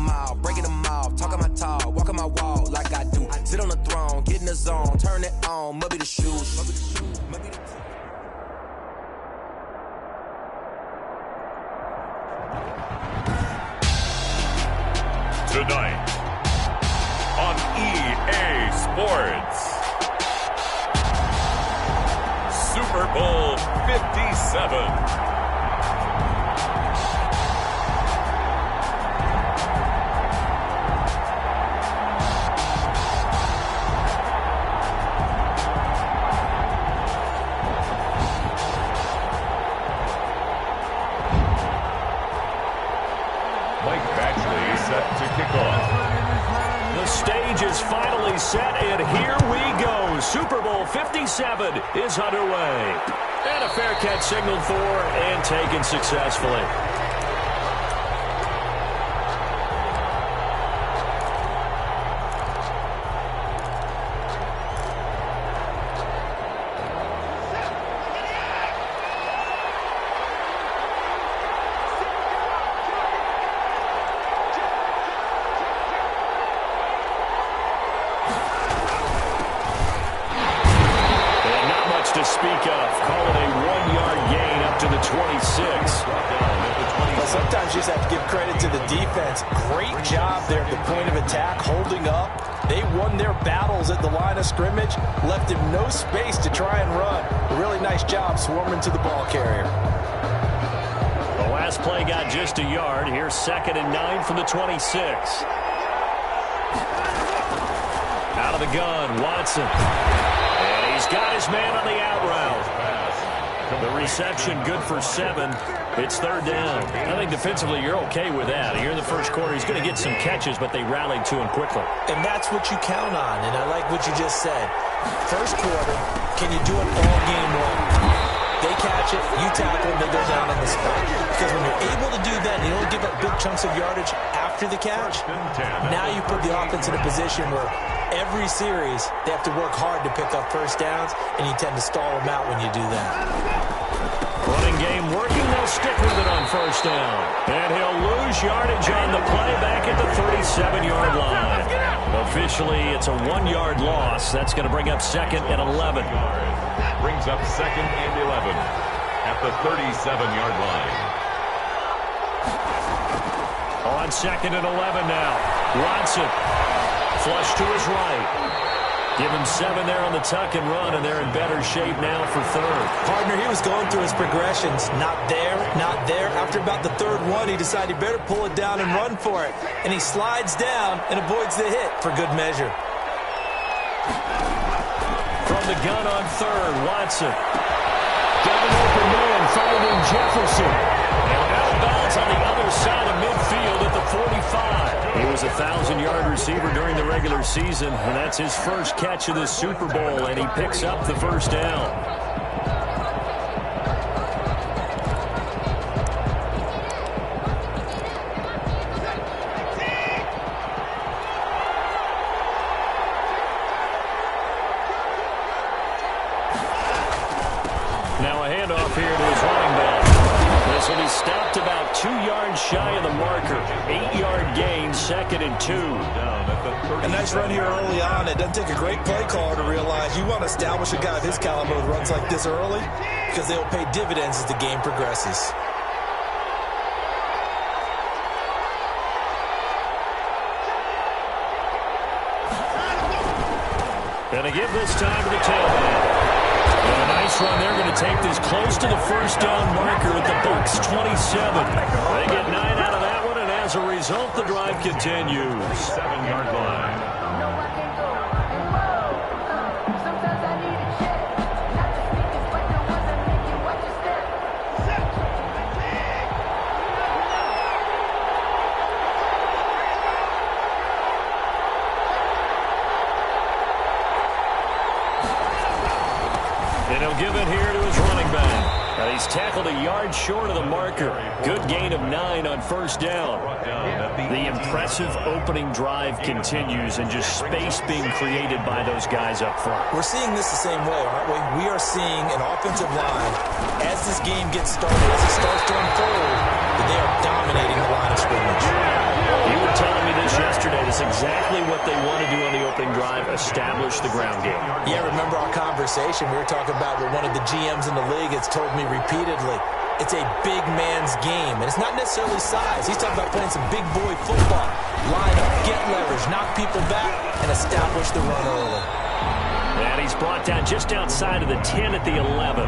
them out, breaking them off, talking my talk, walking my walk like I do. Sit on the throne, get in the zone, turn it on, must be the shoes. Tonight on EA Sports, Super Bowl 57. The stage is finally set, and here we go. Super Bowl 57 is underway. And a fair catch signaled for and taken successfully. To speak of, call it a 1-yard gain up to the 26. Well, sometimes you just have to give credit to the defense. Great job there at the point of attack, holding up. They won their battles at the line of scrimmage, left him no space to try and run. A really nice job swarming to the ball carrier. The last play got just a yard. Here's 2nd and 9 from the 26. Out of the gun, Watson. He's got his man on the out route. The reception good for 7. It's 3rd down. I think defensively you're okay with that. Here in the first quarter, he's going to get some catches, but they rallied to him quickly. And that's what you count on, and I like what you just said. First quarter, can you do it all game long? They catch it, you tackle them, they go down on the spot. Because when you're able to do that, and you don't give up big chunks of yardage after the catch, now you put the offense in a position where every series, they have to work hard to pick up first downs, and you tend to stall them out when you do that. Running game working. They'll stick with it on first down. And he'll lose yardage on the play back at the 37-yard line. Officially, it's a 1-yard loss. That's going to bring up 2nd and 11. Brings up 2nd and 11 at the 37-yard line. On 2nd and 11 now. Watson. Flush to his right. Give him 7 there on the tuck and run, and they're in better shape now for 3rd. Partner, he was going through his progressions. Not there, not there. After about the 3rd one, he decided he better pull it down and run for it. And he slides down and avoids the hit for good measure. From the gun on 3rd, Watson. Got an open man, finding Jefferson. And out of bounds on the other side of midfield at the 45. He was a 1,000-yard receiver during the regular season, and that's his first catch of this Super Bowl, and he picks up the first down. Now a handoff here to his running back. This will be stopped about 2 yards shy of the marker. 8-yard gain, 2nd and 2. A nice run here early on. It doesn't take a great play caller to realize you want to establish a guy of his caliber with runs like this early because they'll pay dividends as the game progresses. And they give this time to the tailback. And a nice run. They're going to take this close to the first down marker at the Bucs 27. They get 9 out of that one, and as a result, the drive continues. 7-yard line. And he'll give it here to his running back. And he's tackled a yard short of the marker. Good gain of 9 on first down. The impressive opening drive continues, and just space being created by those guys up front. We're seeing this the same way, aren't we? We are seeing an offensive line, as this game gets started, as it starts to unfold, that they are dominating the line of scrimmage. You would tell drive, establish the ground game. Yeah, remember our conversation? We were talking about what one of the GMs in the league has told me repeatedly. It's a big man's game, and it's not necessarily size. He's talking about playing some big boy football. Line up, get leverage, knock people back, and establish the run early. And he's brought down just outside of the 10 at the 11.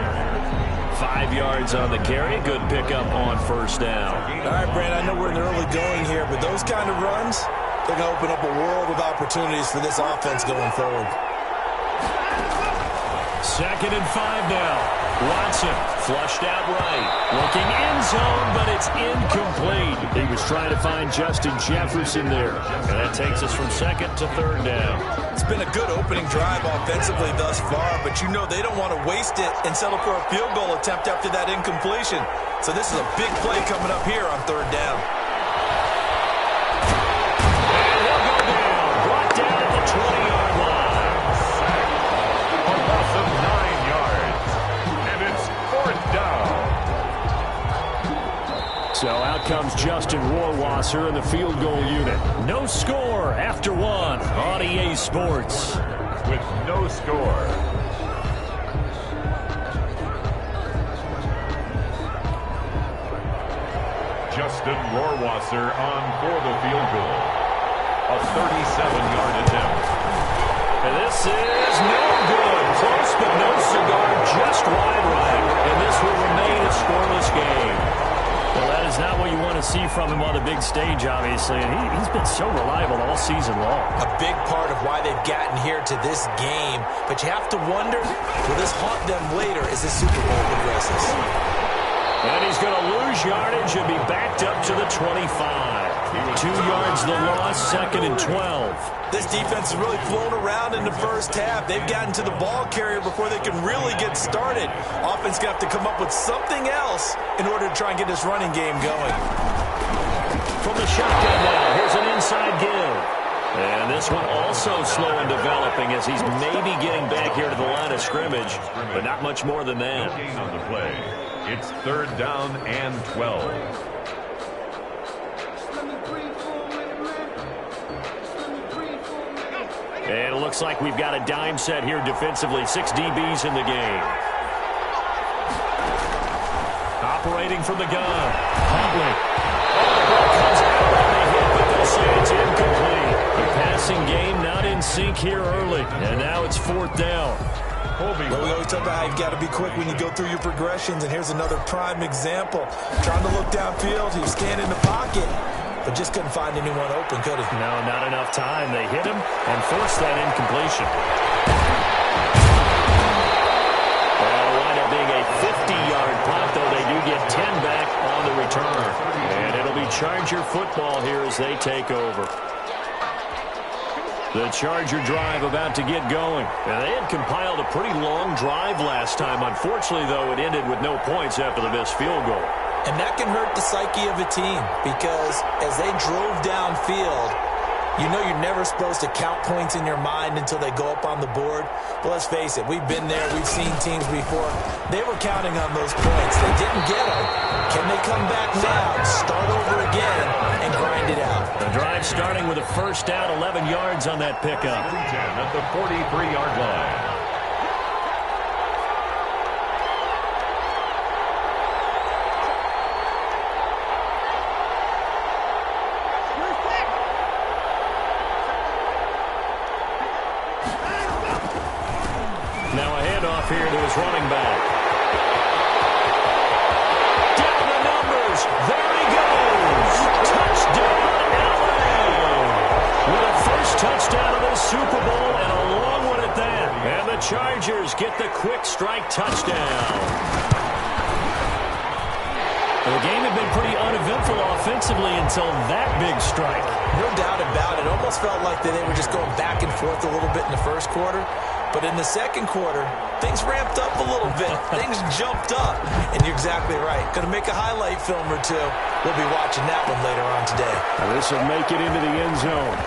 5 yards on the carry. Good pickup on first down. All right, Brand, I know we're in the early going here, but those kind of runs, they're going to open up a world of opportunities for this offense going forward. 2nd and 5 now. Watson flushed out right. Looking end zone, but it's incomplete. He was trying to find Justin Jefferson there. And that takes us from 2nd to 3rd down. It's been a good opening drive offensively thus far, but you know they don't want to waste it and settle for a field goal attempt after that incompletion. So this is a big play coming up here on 3rd down. And he'll go down. Brought down at the 20-yard line. A loss of 9 yards. And it's 4th down. So out comes Justin Rohrwasser in the field goal unit. No score after 1 on EA Sports. With no score. Justin Rohrwasser on for the field goal. A 37-yard attempt. And this is no good. Close, but no cigar, just wide right. And this will remain a scoreless game. Well, that is not what you want to see from him on the big stage, obviously. And he's been so reliable all season long. A big part of why they've gotten here to this game. But you have to wonder, will this haunt them later as the Super Bowl progresses? And he's going to lose yardage and be backed up to the 25. 2 yards the loss, 2nd and 12. This defense has really flown around in the first half. They've gotten to the ball carrier before they can really get started. Offense going to have to come up with something else in order to try and get this running game going. From the shotgun now, here's an inside give. And this one also slow in developing as he's maybe getting back here to the line of scrimmage, but not much more than that. Gain on the play. It's 3rd down and 12. And it looks like we've got a dime set here defensively. 6 DBs in the game. Operating from the gun. Huntley. Oh, the ball comes out on the hit, but they'll say it's incomplete. The passing game not in sync here early. And now it's 4th down. Well, we always talk about how you've got to be quick when you go through your progressions, and here's another prime example. Trying to look downfield, he was standing in the pocket, but just couldn't find anyone open, could he? No, not enough time. They hit him and forced that incompletion. That'll wind up being a 50-yard punt, though they do get 10 back on the return. And it'll be Charger football here as they take over. The Charger drive about to get going. And they had compiled a pretty long drive last time. Unfortunately, though, it ended with no points after the missed field goal. And that can hurt the psyche of a team because as they drove downfield, you know you're never supposed to count points in your mind until they go up on the board. But let's face it, we've been there. We've seen teams before. They were counting on those points. They didn't get them. Can they come back now, start over again, and grind it out? The drive starting with a first down, 11 yards on that pickup. 10 at the 43-yard line. Now a handoff here to his running back. Down the numbers. There he goes. Touchdown, Allen. With a first touchdown of this Super Bowl and a long one at that. And the Chargers get the quick strike touchdown. The game had been pretty uneventful offensively until that big strike. No doubt about it. It almost felt like they were just going back and forth a little bit in the first quarter. But in the second quarter, things ramped up a little bit. Things jumped up. And you're exactly right. Going to make a highlight film or two. We'll be watching that one later on today. Now this will make it into the end zone.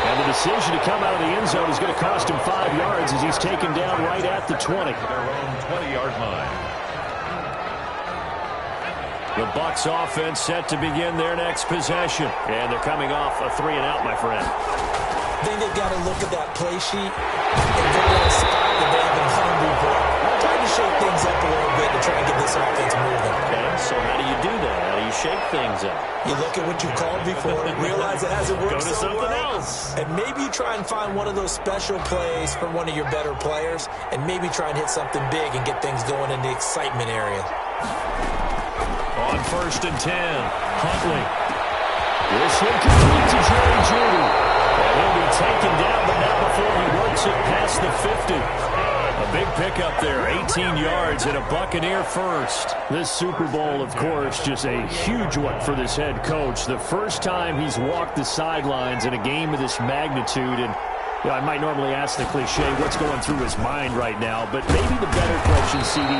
And the decision to come out of the end zone is going to cost him 5 yards as he's taken down right at the 20. Their own 20-yard line. The Bucs offense set to begin their next possession. And they're coming off a 3-and-out, my friend. I think they've got to look at that play sheet and go to a spot that they haven't done before. Trying to shake things up a little bit to try and get this offense moving. Okay, so how do you do that? How do you shake things up? You look at what you called before, realize it hasn't worked Go to so something well, else. and maybe you try and find one of those special plays from one of your better players, and maybe try and hit something big and get things going in the excitement area. On 1st and 10, Huntley. This one complete to Jerry Jeudy. And he'll be taken down, but not before he works it past the 50. A big pickup there, 18 yards and a Buccaneer first. This Super Bowl, of course, just a huge one for this head coach. The first time he's walked the sidelines in a game of this magnitude. And you know, I might normally ask the cliche, what's going through his mind right now? But maybe the better question, CD,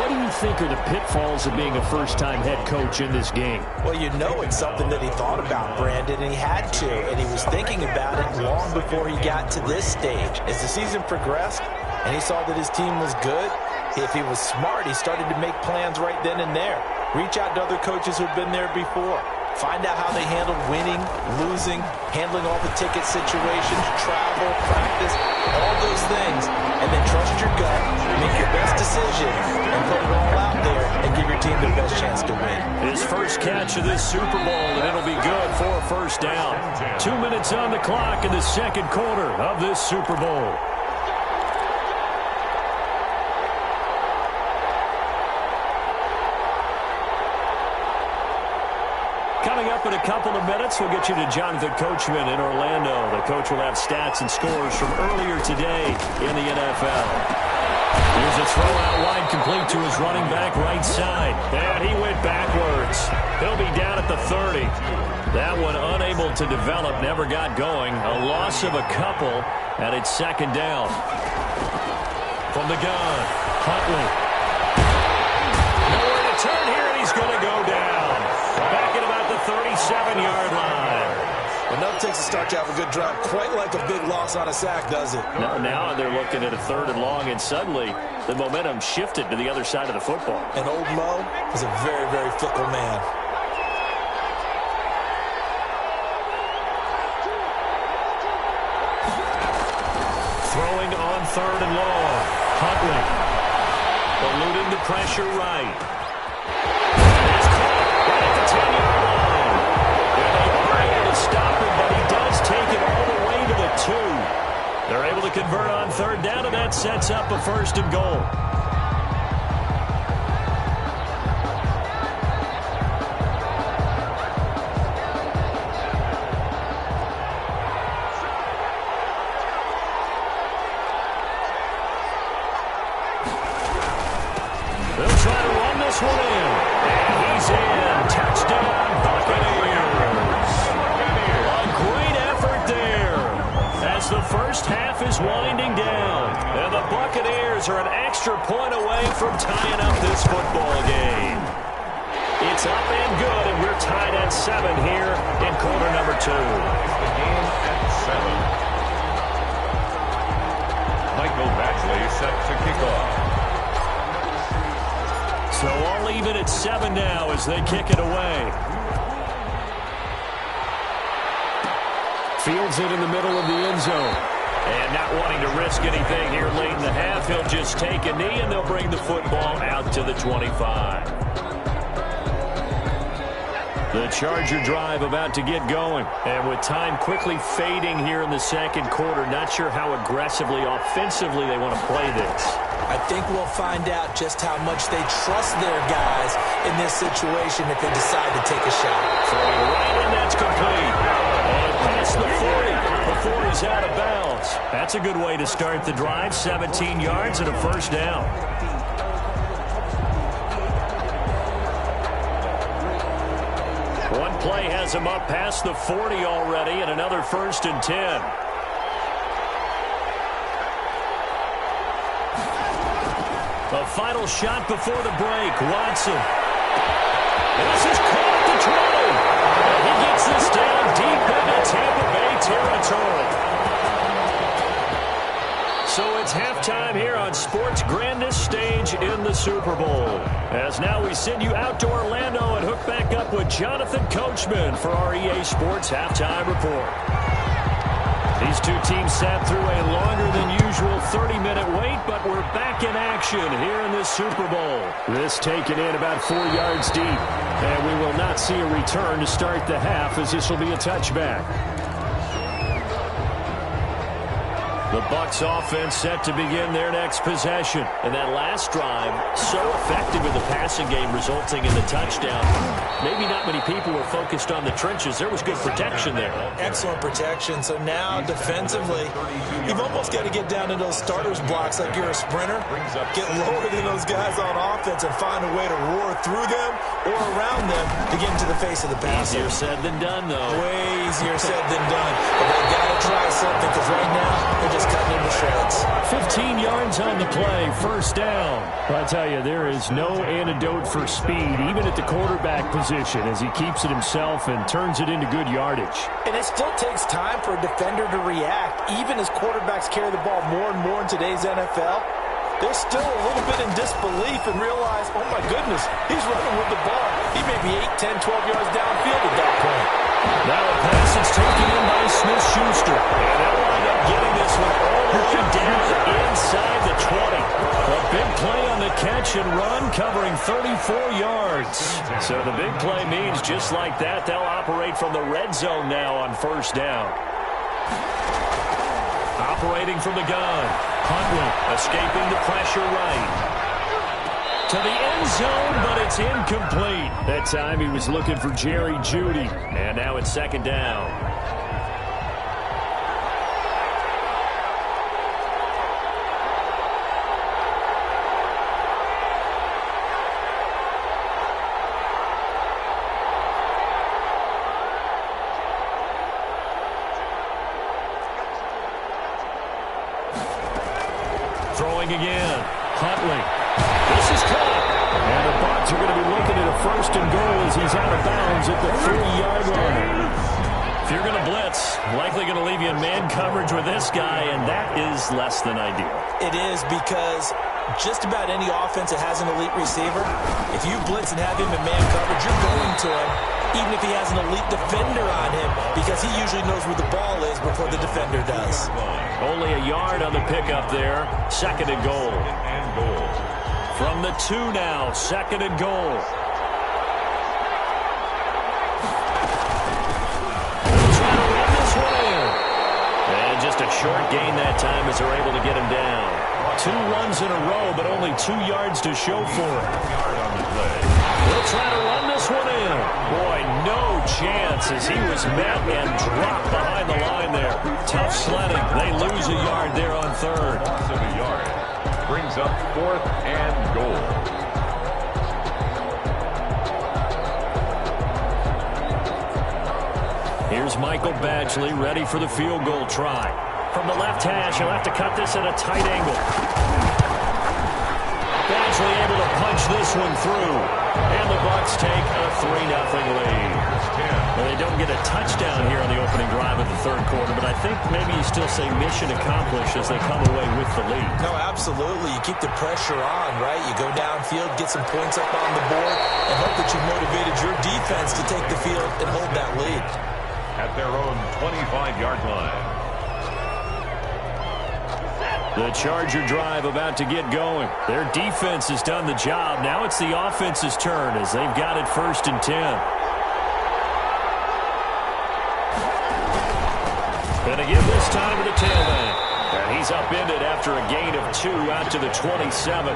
what do you think are the pitfalls of being a first-time head coach in this game? Well, you know it's something that he thought about, Brandon, and he had to. And he was thinking about it long before he got to this stage. As the season progressed, and he saw that his team was good, if he was smart, he started to make plans right then and there. Reach out to other coaches who've been there before. Find out how they handled winning, losing, handling all the ticket situations, travel, practice, all those things. And then trust your gut, make your best decision, and put it all out there and give your team the best chance to win. His first catch of this Super Bowl, and it'll be good for a first down. 2 minutes on the clock in the second quarter of this Super Bowl. Coming up in a couple of minutes, we'll get you to Jonathan Coachman in Orlando. The coach will have stats and scores from earlier today in the NFL. Here's a throw out wide, complete to his running back right side. And he went backwards. He'll be down at the 30. That one unable to develop, never got going. A loss of a couple, and it's second down. From the gun, Huntley. Nowhere to turn here, and he's going to go down. Back at about the 37-yard line. Enough takes to start to have a good drive. Quite like a big loss on a sack, does it? No, now they're looking at a 3rd and long, and suddenly the momentum shifted to the other side of the football. And old Mo is a very, very fickle man. Throwing on 3rd and long. Huntley. Eluding the pressure right. It's caught right at the 10-yard line. And they are able to stop him, but he does take it all the way to the 2. They're able to convert on 3rd down, and that sets up a 1st and goal. They'll try to run this one in. And he's in. Touchdown, Buccaneers. A great effort there as the first half is winding down. And the Buccaneers are an extra point away from tying up this football game. It's up and good, and we're tied at 7 here in quarter number 2. The game at 7. Michael Badgley set to kick off. So all even at 7 now as they kick it away. Fields it in the middle of the end zone. And not wanting to risk anything here late in the half, he'll just take a knee, and they'll bring the football out to the 25. The Charger drive about to get going. And with time quickly fading here in the second quarter, not sure how aggressively, offensively they want to play this. I think we'll find out just how much they trust their guys in this situation if they decide to take a shot. Throwing right, and that's complete. And past the 40 before he's out of bounds. That's a good way to start the drive. 17 yards and a first down. One play has him up past the 40 already, and another 1st and 10. A final shot before the break. Watson. This is caught at the 20. And he gets this down deep into Tampa Bay territory. So it's halftime here on sports' grandest stage in the Super Bowl. As now we send you out to Orlando and hook back up with Jonathan Coachman for our EA Sports Halftime Report. These two teams sat through a longer than usual 30-minute wait, but we're back in action here in this Super Bowl. This taken in about 4 yards deep, and we will not see a return to start the half, as this will be a touchback. The Bucs offense set to begin their next possession. And that last drive, so effective in the passing game, resulting in the touchdown. Maybe not many people were focused on the trenches. There was good protection there. Excellent protection. So now, defensively, you've almost got to get down to those starters blocks like you're a sprinter. Get lower than those guys on offense and find a way to roar through them or around them to get into the face of the passer. Easier said than done, though. Way easier said than done. But they got to try something, because right now, they're just cutting into shreds. 15 yards on the play, first down. I tell you, there is no antidote for speed, even at the quarterback position, as he keeps it himself and turns it into good yardage. And it still takes time for a defender to react. Even as quarterbacks carry the ball more and more in today's NFL, they're still a little bit in disbelief and realize, oh my goodness, he's running with the ball. He may be 8, 10, 12 yards downfield at that point. Now a pass is taken in by Smith-Schuster. And they'll wind up getting this one all the way down inside the 20. A big play on the catch and run, covering 34 yards. So the big play means just like that, they'll operate from the red zone now on first down. Operating from the gun, Huntley escaping the pressure right. To the end zone, but it's incomplete. That time he was looking for Jerry Jeudy. And now it's second down. Throwing again. Huntley. This is caught. And the Bucs are going to be looking at a first and goal as he's out of bounds at the 3-yard line. If you're going to blitz, likely going to leave you in man coverage with this guy, and that is less than ideal. It is, because just about any offense that has an elite receiver, if you blitz and have him in man coverage, you're going to him, even if he has an elite defender on him, because he usually knows where the ball is before the defender does. Only a yard on the pickup there. Second and goal. From the 2 now, second and goal. They'll try to run this one in. And just a short gain that time as they're able to get him down. 2 runs in a row, but only 2 yards to show for it. They'll try to run this one in. Boy, no chance as he was met and dropped behind the line there. Tough sledding. They lose a yard there on third. Brings up 4th and goal. Here's Michael Badgley ready for the field goal try. From the left hash, he'll have to cut this at a tight angle. Badgley able to punch this one through. And the Bucs take a 3-0 lead. Well, they don't get a touchdown here on the opening drive of the third quarter, but I think maybe you still say mission accomplished as they come away with the lead. No, absolutely. You keep the pressure on, right? You go downfield, get some points up on the board, and hope that you've motivated your defense to take the field and hold that lead. At their own 25-yard line. The Charger drive about to get going. Their defense has done the job. Now it's the offense's turn as they've got it 1st and 10. And again this time to the tailback. And he's upended after a gain of 2 out to the 27.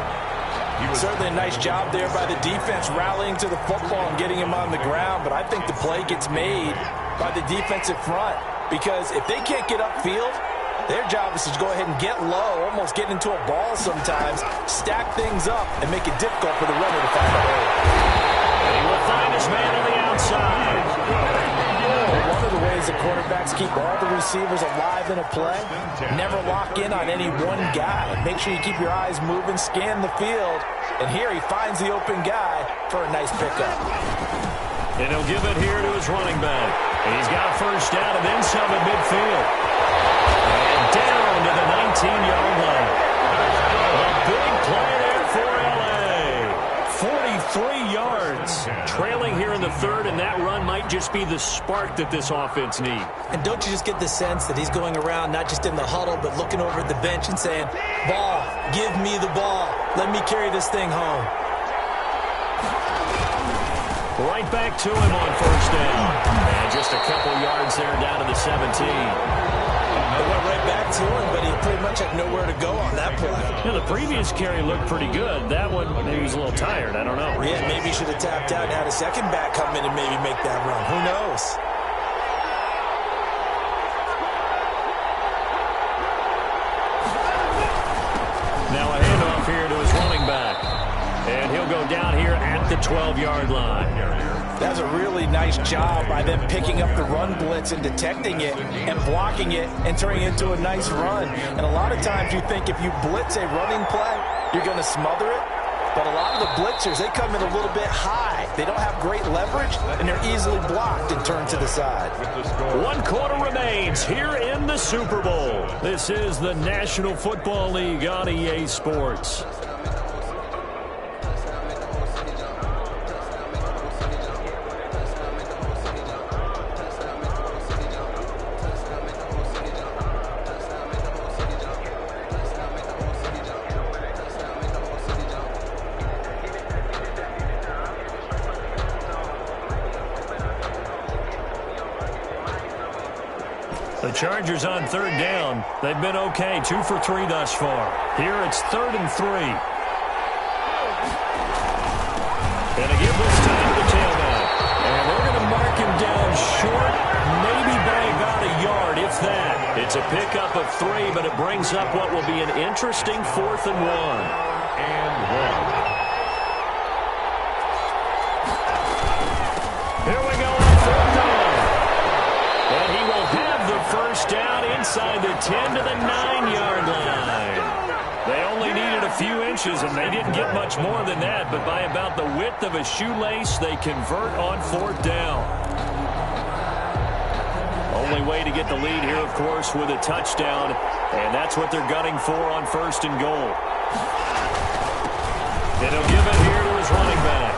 Certainly a nice job there by the defense rallying to the football and getting him on the ground, but I think the play gets made by the defensive front, because if they can't get upfield, their job is to go ahead and get low, almost get into a ball sometimes, stack things up, and make it difficult for the runner to find a hole. And he will find his man on the outside. One of the ways the quarterbacks keep all the receivers alive in a play, never lock in on any one guy. Make sure you keep your eyes moving, scan the field, and here he finds the open guy for a nice pickup. And he'll give it here to his running back. And he's got a first down and then some at midfield. And down to the 19-yard line. A big play there for L.A. 3 yards. Trailing here in the third, and that run might just be the spark that this offense needs. And don't you just get the sense that he's going around not just in the huddle, but looking over at the bench and saying, ball, give me the ball. Let me carry this thing home. Right back to him on first down. And just a couple yards there down to the 17. They went right back to him, but he pretty much had nowhere to go on that play. Yeah, the previous carry looked pretty good. That one, maybe he was a little tired. I don't know. Yeah, maybe he should have tapped out and had a second back come in and maybe make that run. Who knows? Now a handoff here to his running back. And he'll go down here at the 12-yard line. That's a really nice job by them picking up the run blitz and detecting it and blocking it and turning it into a nice run. And a lot of times you think if you blitz a running play, you're going to smother it. But a lot of the blitzers, they come in a little bit high. They don't have great leverage, and they're easily blocked and turned to the side. 1 quarter remains here in the Super Bowl. This is the National Football League on EA Sports. The Chargers on third down. They've been okay, 2 for 3 thus far. Here it's 3rd and 3. And a give this time to the tailback. And they're going to mark him down short, maybe by about a yard, if that. It's a pickup of 3, but it brings up what will be an interesting 4th and 1. Here we go on 4th down. And he will have the first down inside the 10 to the 9-yard line. They only needed a few inches, and they didn't get much more than that, but by about the width of a shoelace, they convert on 4th down. Only way to get the lead here, of course, with a touchdown, and that's what they're gunning for on 1st and goal. And he'll give it here to his running back.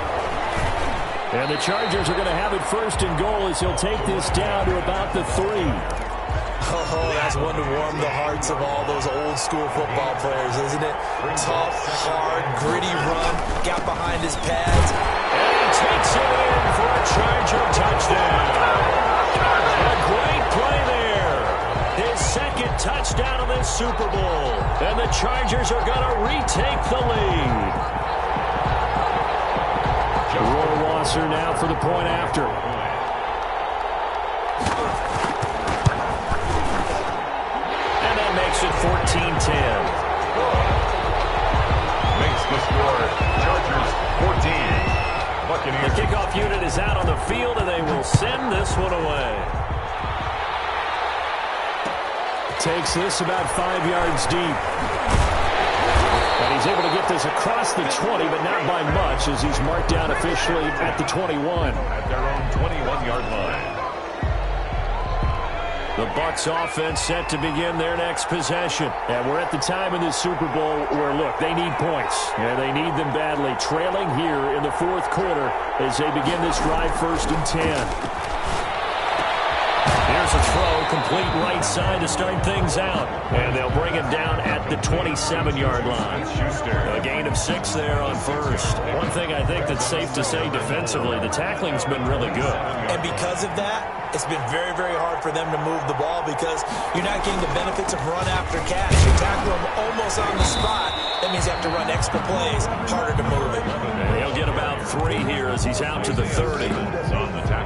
And the Chargers are going to have it 1st and goal as he'll take this down to about the 3. Oh, that's one to warm the hearts of all those old school football players, isn't it? Tough, hard, gritty run, got behind his pads. And he takes it in for a Charger touchdown. A great play there. His 2nd touchdown of this Super Bowl. And the Chargers are going to retake the lead. Roy Wasser now for the point after. And that makes it 14-10. Makes the score Chargers 14. Buccaneers. The kickoff unit is out on the field, and they will send this one away. Takes this about 5 yards deep. And he's able to get this across the 20, but not by much, as he's marked down officially at the 21. At their own 21-yard line. The Bucs offense set to begin their next possession. And we're at the time in this Super Bowl where, look, they need points. And they need them badly. Trailing here in the 4th quarter as they begin this drive 1st and 10. Here's a throw, complete right side to start things out. And they'll bring him down at the 27-yard line. A gain of 6 there on 1st. One thing I think that's safe to say defensively, the tackling's been really good. And because of that, it's been very, very hard for them to move the ball because you're not getting the benefits of run after catch. You tackle them almost on the spot. That means you have to run extra plays, harder to move it. And he'll get about 3 here as he's out to the 30.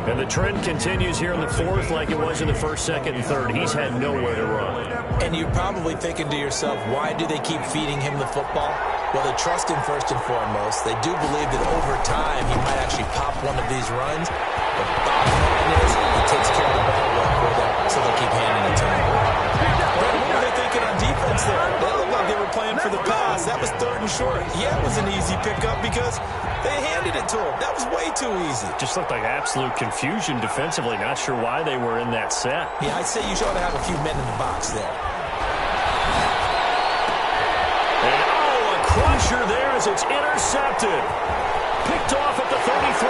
And the trend continues here in the 4th like it was in the 1st, 2nd, and 3rd. He's had nowhere to run. And you're probably thinking to yourself, why do they keep feeding him the football? Well, they trust him first and foremost. They do believe that over time he might actually pop one of these runs. But the bottom line is he takes care of the ball well for them, so they'll keep handing it to him. But what were they thinking on defense there? That looked like they were playing for the pass. That was 3rd and short. Yeah, it was an easy pickup because they handed it to him. That was way too easy. Just looked like absolute confusion defensively. Not sure why they were in that set. Yeah, I'd say you should have a few men in the box there. And, oh, a crusher there as it's intercepted. Picked off at the 33.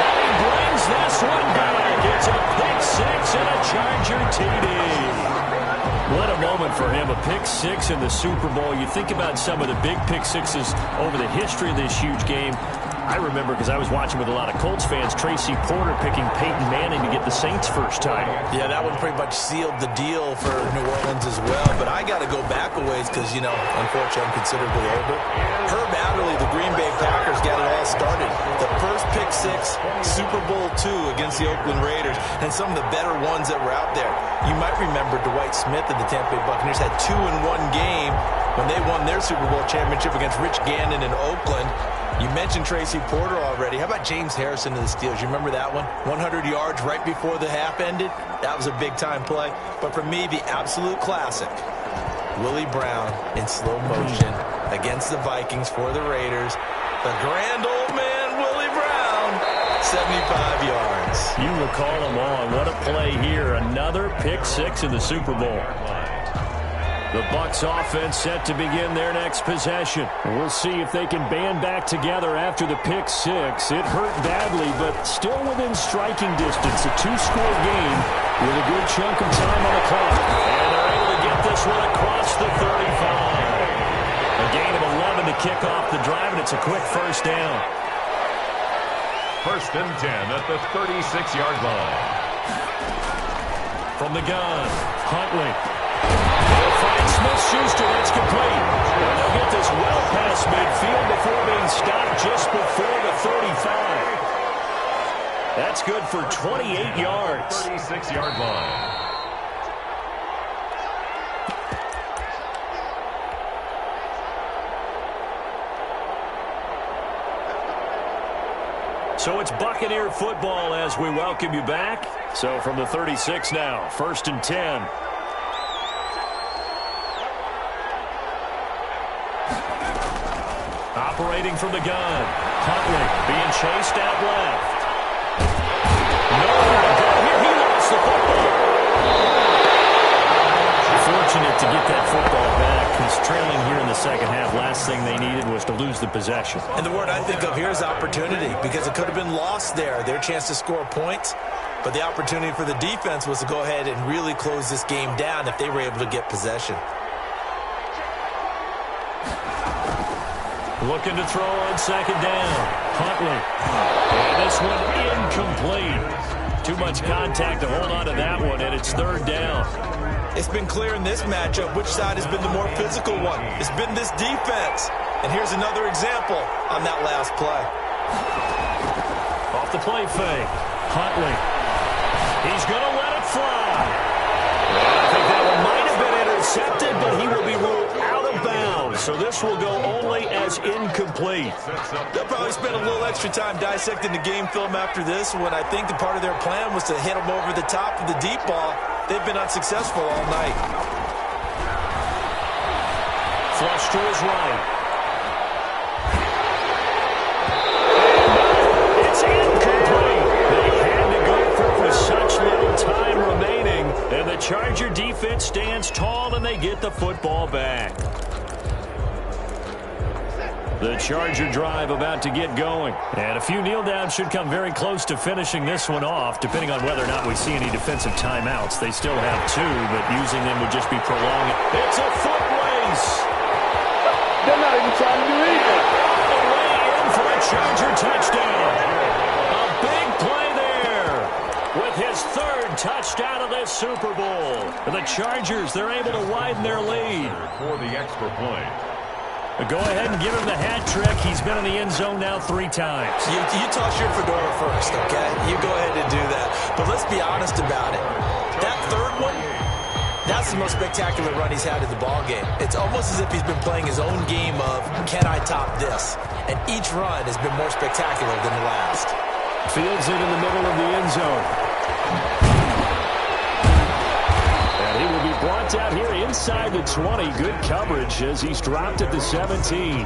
And he brings this one back. It's a pick six and a Charger TD. What a moment for him, a pick six in the Super Bowl. You think about some of the big pick sixes over the history of this huge game. I remember, because I was watching with a lot of Colts fans, Tracy Porter picking Peyton Manning to get the Saints' first title. Yeah, that one pretty much sealed the deal for New Orleans as well. But I got to go back a ways because, you know, unfortunately I'm considerably older. Herb Adderley, the Green Bay Packers, got it all started. The first pick six, Super Bowl II against the Oakland Raiders, and some of the better ones that were out there. You might remember Dwight Smith of the Tampa Bay Buccaneers had 2 in one game when they won their Super Bowl championship against Rich Gannon in Oakland. You mentioned Tracy Porter already. How about James Harrison of the Steelers? You remember that one? 100 yards right before the half ended? That was a big-time play. But for me, the absolute classic, Willie Brown in slow motion against the Vikings for the Raiders. The grand old man, Willie Brown, 75 yards. You recall them all. What a play here. Another pick six in the Super Bowl. The Bucs offense set to begin their next possession. We'll see if they can band back together after the pick six. It hurt badly, but still within striking distance. A 2-score game with a good chunk of time on the clock. And they're able to get this one across the 35. A gain of 11 to kick off the drive, and it's a quick first down. First and 10 at the 36-yard line. From the gun, Huntley. Smith-Schuster, that's complete. And they'll get this well past midfield before being stopped just before the 35. That's good for 28 yards. 36-yard line. So it's Buccaneer football as we welcome you back. So from the 36 now, first and 10. Operating from the gun. Huntley being chased out left. Nowhere to go here. He lost the football. Fortunate to get that football back. He's trailing here in the second half. Last thing they needed was to lose the possession. And the word I think of here is opportunity, because it could have been lost there. Their chance to score points. But the opportunity for the defense was to go ahead and really close this game down if they were able to get possession. Looking to throw on second down. Huntley. And this one incomplete. Too much contact to hold on to that one, and it's third down. It's been clear in this matchup which side has been the more physical one. It's been this defense. And here's another example on that last play. Off the play fake. Huntley. He's going to let it fly. I think that one might have been intercepted, but he will be ruled out of bounds. So this will go only as incomplete. They'll probably spend a little extra time dissecting the game film after this, when I think the part of their plan was to hit them over the top of the deep ball. They've been unsuccessful all night. Flush to his right. It's incomplete. They had to go through with such little time remaining. And the Charger defense stands tall, and they get the football back. The Charger drive about to get going. And a few kneel downs should come very close to finishing this one off, depending on whether or not we see any defensive timeouts. They still have 2, but using them would just be prolonging. It's a foot race. They're not even trying to do anything. Away in for a Charger touchdown. A big play there with his 3rd touchdown of this Super Bowl. The Chargers, they're able to widen their lead. For the extra point. Go ahead and give him the hat trick. He's been in the end zone now 3 times. You toss your fedora first, okay? You go ahead and do that. But let's be honest about it. That 3rd one, that's the most spectacular run he's had in the ballgame. It's almost as if he's been playing his own game of, can I top this? And each run has been more spectacular than the last. Fields it in the middle of the end zone. He will be brought out here inside the 20. Good coverage as he's dropped at the 17.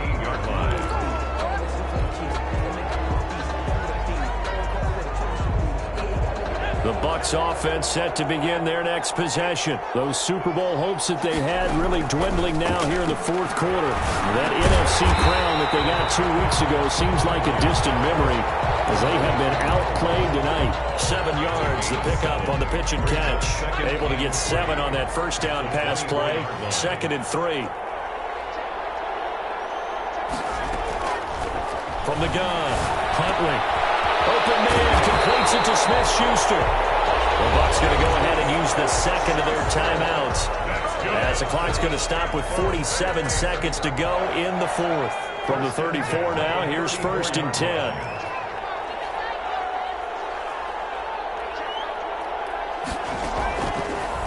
The Bucs offense set to begin their next possession. Those Super Bowl hopes that they had really dwindling now here in the fourth quarter. That NFC crown that they got 2 weeks ago seems like a distant memory as they have been outplayed tonight. 7 yards, the pickup on the pitch and catch. Able to get 7 on that first down pass play. 2nd and 3. From the gun, Huntley. Open man, completes it to Smith-Schuster. The Bucs going to go ahead and use the second of their timeouts, as the clock's going to stop with 47 seconds to go in the fourth. From the 34 now, here's 1st and 10.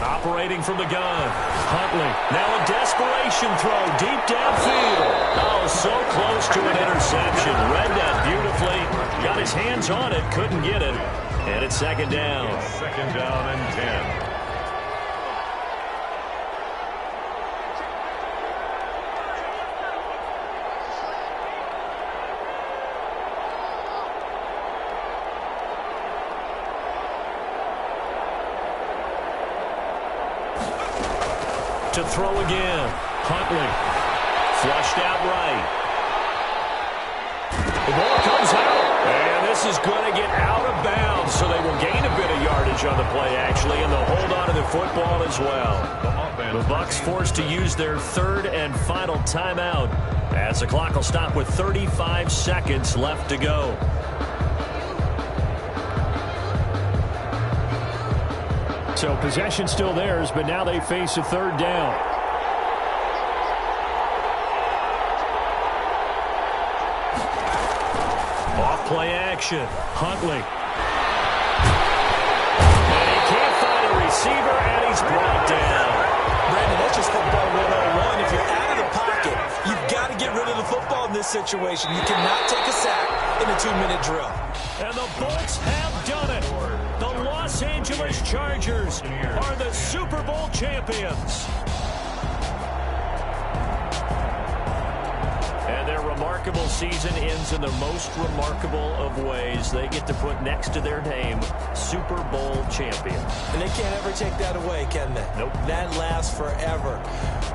Operating from the gun, Huntley. Now a desperation throw deep downfield. Oh, so close to an interception. Read that beautifully. Got his hands on it, couldn't get it. And it's 2nd down. 2nd down and 10. To throw again. Huntley. Flushed out right. The ball comes out. And this is going to get out of bounds, so they will gain a bit of yardage on the play, actually, and they'll hold on to the football as well. The Bucs forced to use their 3rd and final timeout, as the clock will stop with 35 seconds left to go. So possession still theirs, but now they face a 3rd down. Off-play action. Huntley. And he can't find a receiver, and he's brought down. Brandon, that's just football 101. If you're out of the pocket, you've got to get rid of the football in this situation. You cannot take a sack in a 2-minute drill. And the Bolts have done it. The Los Angeles Chargers are the Super Bowl champions. And their remarkable season ends in the most remarkable of ways. They get to put next to their name, Super Bowl champion. And they can't ever take that away, can they? Nope. That lasts forever.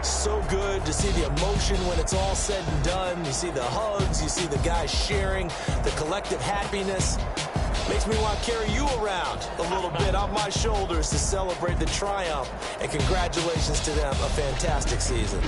So good to see the emotion when it's all said and done. You see the hugs, you see the guys sharing, the collective happiness. Makes me want to carry you around a little bit on my shoulders to celebrate the triumph. And congratulations to them, a fantastic season.